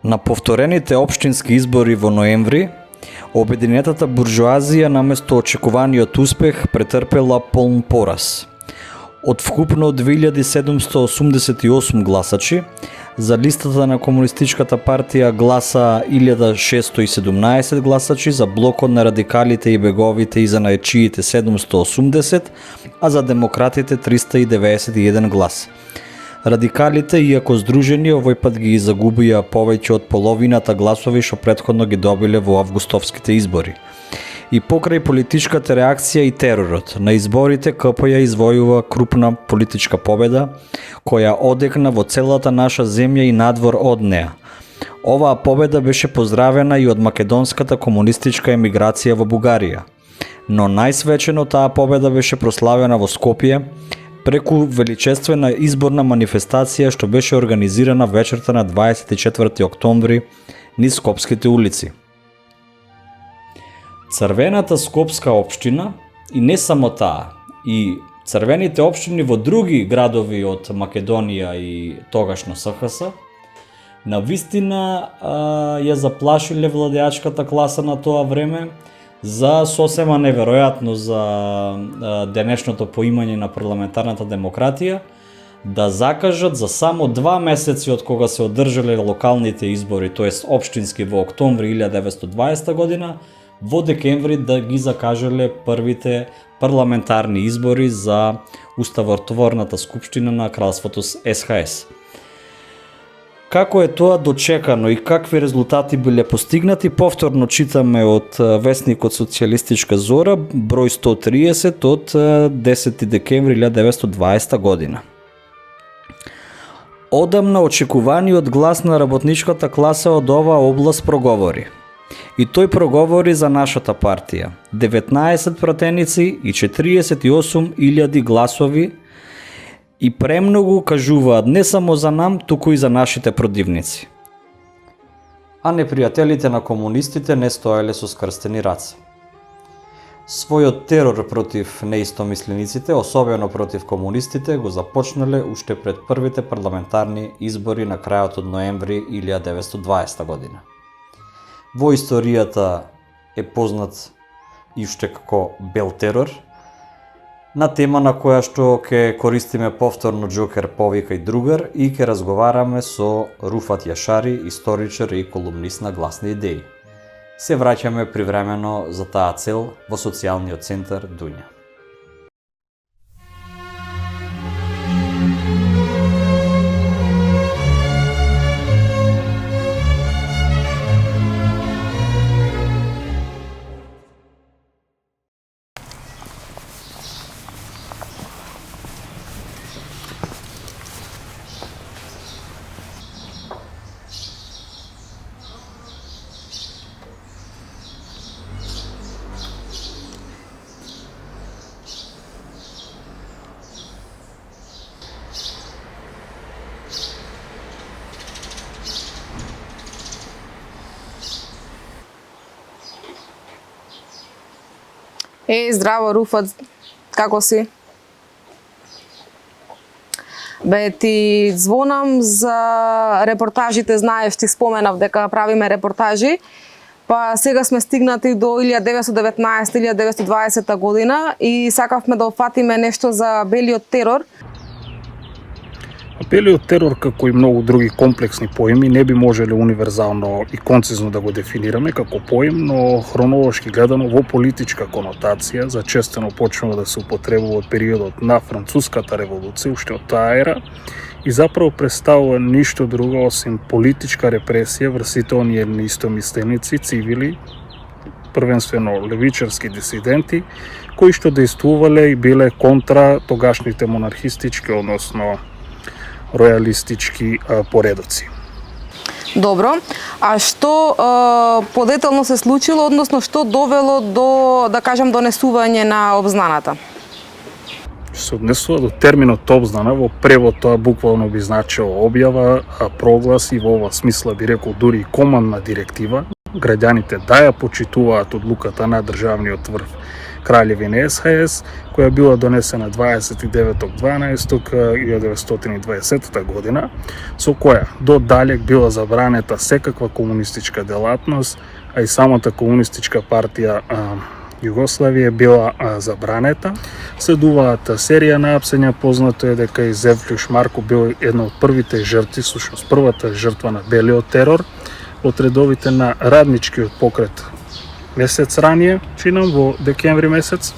На повторените општински избори во ноември, обединетата буржуазија наместо очекуваниот успех претрпела полн пораз. Од вкупно 2788 гласачи, за листата на Комунистичката партија гласа 1617 гласачи, за блокот на радикалите и беговите и за наечиите 780, а за демократите 391 глас. Радикалите, иако здружени, овој пат ги загубија повеќе од половината гласови што претходно ги добиле во августовските избори. И покрај политичката реакција и теророт на изборите, КП ја извојува крупна политичка победа, која одекна во целата наша земја и надвор од неа. Оваа победа беше поздравена и од македонската комунистичка емиграција во Бугарија. Но најсвечено таа победа беше прославена во Скопје, преку величествена изборна манифестација што беше организирана вечерта на 24 октомври низ скопските улици. Црвената скопска општина, и не само таа, и црвените општини во други градови од Македонија и тогашно СХС, навистина ја заплашиле владеачката класа на тоа време за сосема неверојатно за денешното поимање на парламентарната демократија, да закажат за само 2 месеци од кога се одржале локалните избори, тоест општински во октомври 1920 година, во декември да ги закажале првите парламентарни избори за Уставотворната скупштина на кралството СХС. Како е тоа дочекано и какви резултати биле постигнати, повторно читаме од весникот Социјалистичка зора, број 130 од 10 декември 1920 година. Одамна очекуваниот глас на работничката класа од оваа област проговори. И тој проговори за нашата партија. 19 пратеници и 48.000 гласови, и премногу кажуваат не само за нам, туку и за нашите продивници. А непријателите на комунистите не стоеле со скрстени раце. Својот терор против неистомислениците, особено против комунистите, го започнале уште пред првите парламентарни избори на крајот од ноември 1920 година. Во историјата е познат и уште како бел терор, на тема на која што ќе користиме повторно Џокер повика и другар и ќе разговараме со Руфат Јашари, историчар и колумнист на Гласни идеи. Се враќаме привремено за таа цел во социјалниот центар Дунја. Здраво, Руфат, како си? Ти звонам за репортажите, знаеш, ти споменав дека правиме репортажи, па сега сме стигнати до 1919-1920 година и сакавме да опфатиме нешто за белиот терор. Белиот терор, како и многу други комплексни поеми, не би можеле универзално и концизно да го дефинираме како поем, но хронолошки гледано во политичка конотација, зачестено почнува да се употребува од периодот на Француската револуција, уште од таа ера, и заправо представува ништо друго осим политичка репресија врз сите оние неистомисленици, цивили, првенствено левичарски дисиденти, кои што действувале и биле контра тогашните монархистички, односно ројалистички поредоци. Добро, а што подетално се случило, односно што довело до, да кажам, донесување на обзнаната? Се однесува до терминот обзнана, во превод тоа буквално би значило објава, проглас и во ова смисла би рекол дури и командна директива, граѓаните да ја почитуваат одлуката на државниот врв Краљевина СХС, која била донесена 29.12.1920 година, со која до далек била забранета секаква комунистичка делатност, а и самата комунистичка партија Југославија била забранета. Следуваат серија на апсења, познато е дека и Зевлюш Марко бил една од првите жртви, всушност првата жртва на белиот терор од редовите на радничкиот покрет месец ранije, чинам во декември месец,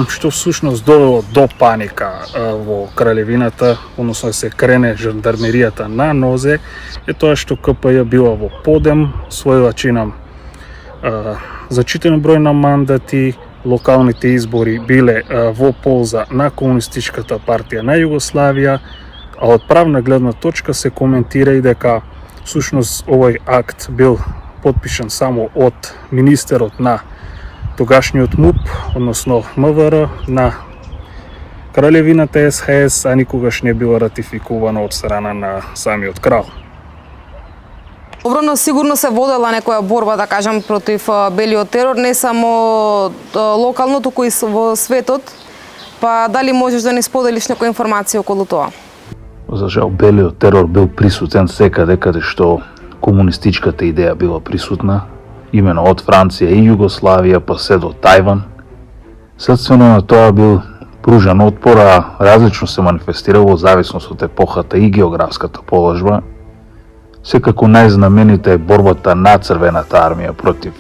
што всушност довело до паника во Краљевината, односно се крене жандармеријата на нозе, е тоа што КПЈ била во подем, својила чинам зачитен број на мандати, локалните избори биле во полза на Комунистичката партија на Југославија, а од правна гледна точка се коментира и дека всушност овој акт бил подпишан само од министерот на тогашниот МУП, односно МВР на Краљевината СХС, а никогаш не било ратификувано од страна на самиот крал. Добро, сигурно се водела некоја борба, да кажам, против белиот терор, не само локално, туку и во светот. Па дали можеш да ни споделиш некоја информација околу тоа? За жал, белиот терор бил присутен секаде каде што комунистичката идеја била присутна, имено од Франција и Југославија па се до Тајван. Следствено на тоа бил пружен отпор, а различно се манифестирал во зависност од епохата и географската положба. Секако најзнаменита е борбата на Црвената армија против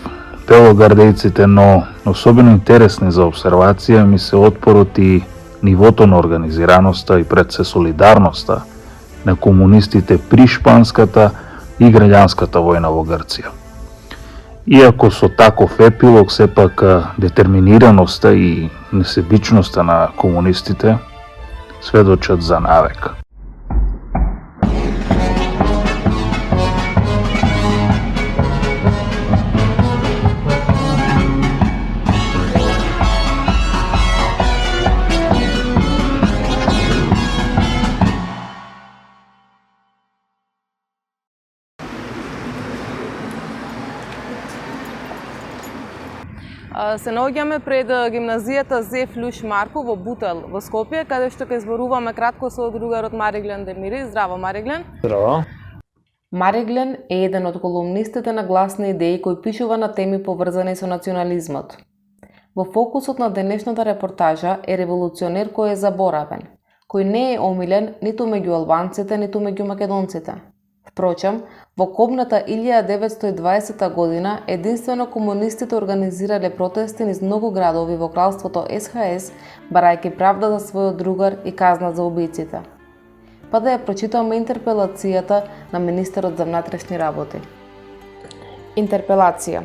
белогардејците, но особено интересни за обсервација ми се отпорот и нивото на организираноста и пред се солидарноста на комунистите при шпанската и граѓанската војна во Грција. Иако со таков епилог, сепак детерминираноста и несебичноста на комунистите сведочат за навек. Се наоѓаме пред гимназијата Зеф Люш Марко во Бутел во Скопје, каде што ќе зборуваме кратко со другарот Мариглен Демири. Здраво, Мариглен. Здраво. Мариглен е еден од колумнистите на Гласни идеи кој пишува на теми поврзани со национализмот. Во фокусот на денешната репортажа е револуционер кој е заборавен, кој не е омилен ниту меѓу албанците, ниту меѓу македонците. Впрочем, во кобната 1920 година единствено комунистите организирале протести низ многу градови во кралството СХС, барајќи правда за својот другар и казна за убиците. Па да ја прочитаме интерпелацијата на министерот за внатрешни работи. Интерпелација.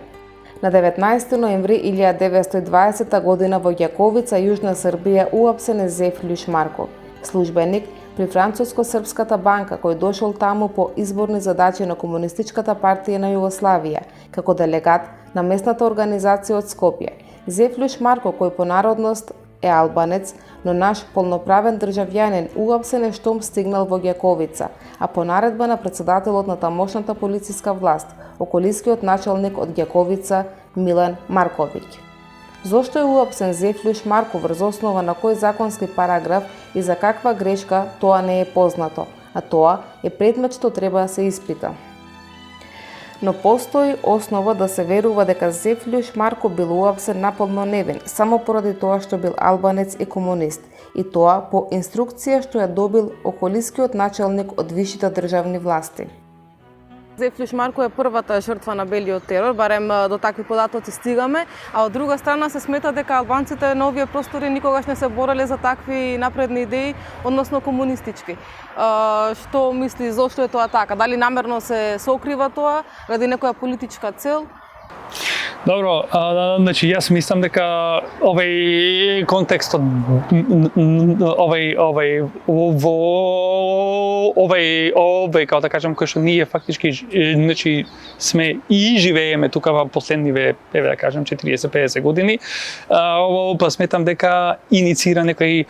На 19 ноември 1920 година во Јаковица, Јужна Србија, уапсен е Зеф Люш Марко, службеник при Француско-Српската банка, кој дошол таму по изборни задачи на Комунистичката партија на Југославија, како делегат на местната организација од Скопје. Зеф Люш Марко, кој по народност е албанец, но наш полноправен државјанин, уапсен е штом стигнал во Јаковица, а по наредба на председателот на тамошната полициска власт, околискиот началник од Јаковица Милан Марковиќ. Зошто е уапсен Зеф Люш Марко, врз основа на кој законски параграф и за каква грешка, тоа не е познато, а тоа е предмет што треба да се испита. Но постои основа да се верува дека Зеф Люш Марко бил уапсен наполно невин, само поради тоа што бил албанец и комунист, и тоа по инструкција што ја добил околискиот началник од висшите државни власти. Зеф Люш Марко е првата жртва на белиот терор, барем до такви податоци стигаме, а од друга страна се смета дека албанците на овие простори никогаш не се бореле за такви напредни идеи, односно комунистички. Што мисли, зошто е тоа така? Дали намерно се сокрива тоа, ради некоја политичка цел? Добро, значи јас мислам дека овој контекстот овој како да кажам кој што ние фактички значи сме и живееме тука во последниве да кажам 40-50 години, па сметам дека иницира некои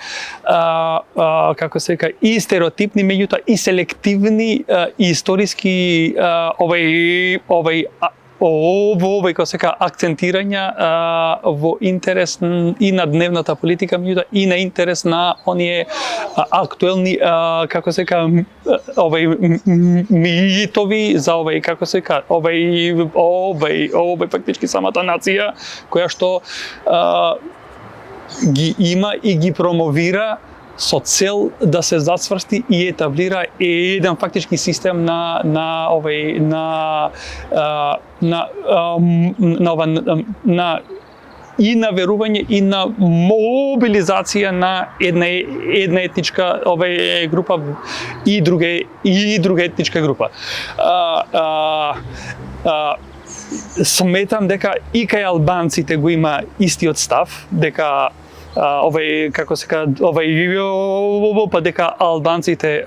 како се вика и стереотипни, меѓутоа и селективни историски овој како се вика акцентирања во интерес и на дневната политика, меѓутоа и на интерес на оние актуелни како се вика митови за како се вика фактички самата нација која што ги има и ги промовира со цел да се зацврсти и етаблира еден фактички систем на и на верување и на мобилизација на една етничка група и друга етничка група. Сметам дека и кај албанците го има истиот став, дека како се ка па дека албанците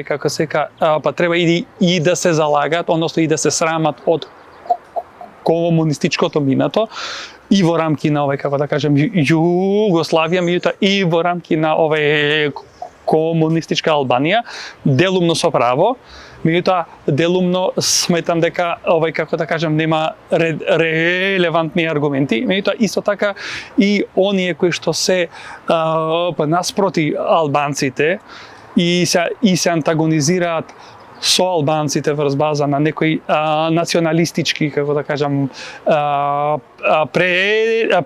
како се ка па треба и да се залагат, односно и да се срамат од комунистичкото минато и во рамки на како да кажем Југославија, меѓутоа и во рамки на комунистичка Албанија, делумно со право, меѓутоа делумно сметам дека како да кажем нема релевантни аргументи, меѓутоа исто така и оние кои што се наспроти албанците и се антагонизираат со албанците врз база на некои националистички, како да кажам,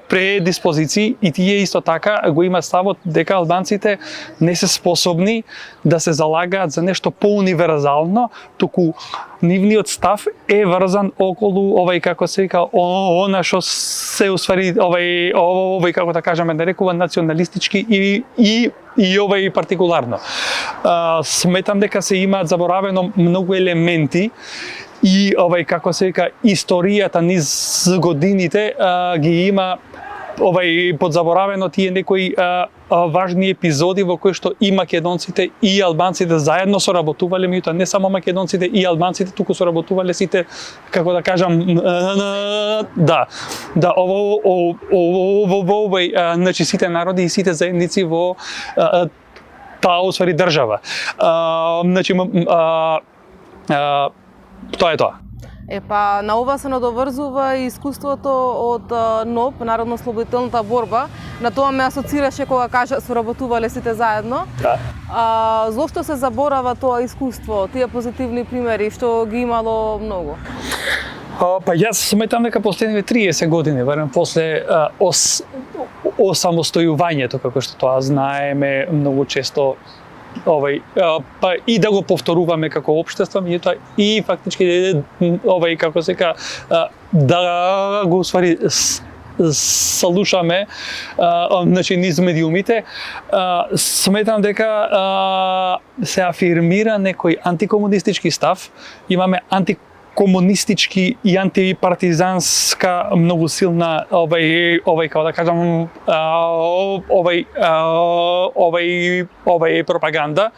предиспозиции, и тие исто така го има ставот дека албанците не се способни да се залагаат за нешто поуниверзално, туку нивниот став е врзан околу како се вика она што се усвари како да кажеме нарекува националистички и партикуларно. Сметам дека се имаат заборавено многу елементи и како се вика историјата низ годините ги има подзаборавено тие некои важни епизоди во кои што и македонците и албанците заедно соработувале, меѓутоа не само македонците и албанците, туку соработувале сите, како да кажам, значи сите народи и сите заедници во таа усвари држава. Значи тоа е тоа. Па на ова се надоврзува и искуството од НОБ, Народно-ослободителната борба. На тоа ме асоцираше кога кажа соработувале сите заедно. Да. Зошто се заборава тоа искуство, тие позитивни примери што ги имало многу? Па јас сметам дека последниве 30 години, барем после осамостојувањето, како што тоа знаеме многу често, па и да го повторуваме како општество, меѓутоа и фактички како се ка да го усвари слушаме значи низ медиумите, сметам дека се афирмира некој антикомунистички став, имаме антикомунистички и антипартизанска многу силна како да кажам пропаганда,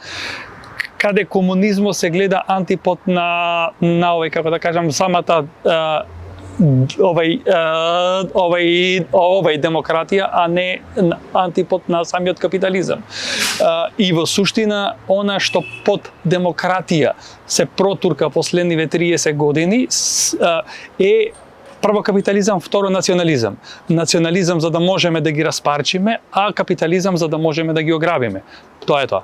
каде комунизмот се гледа антипод на како да кажам самата демократија, а не антипод на самиот капитализам. И во суштина, она што под демократија се протурка последниве 30 години е прво капитализам, второ национализам. Национализам за да можеме да ги распарчиме, а капитализам за да можеме да ги ограбиме. Тоа е тоа.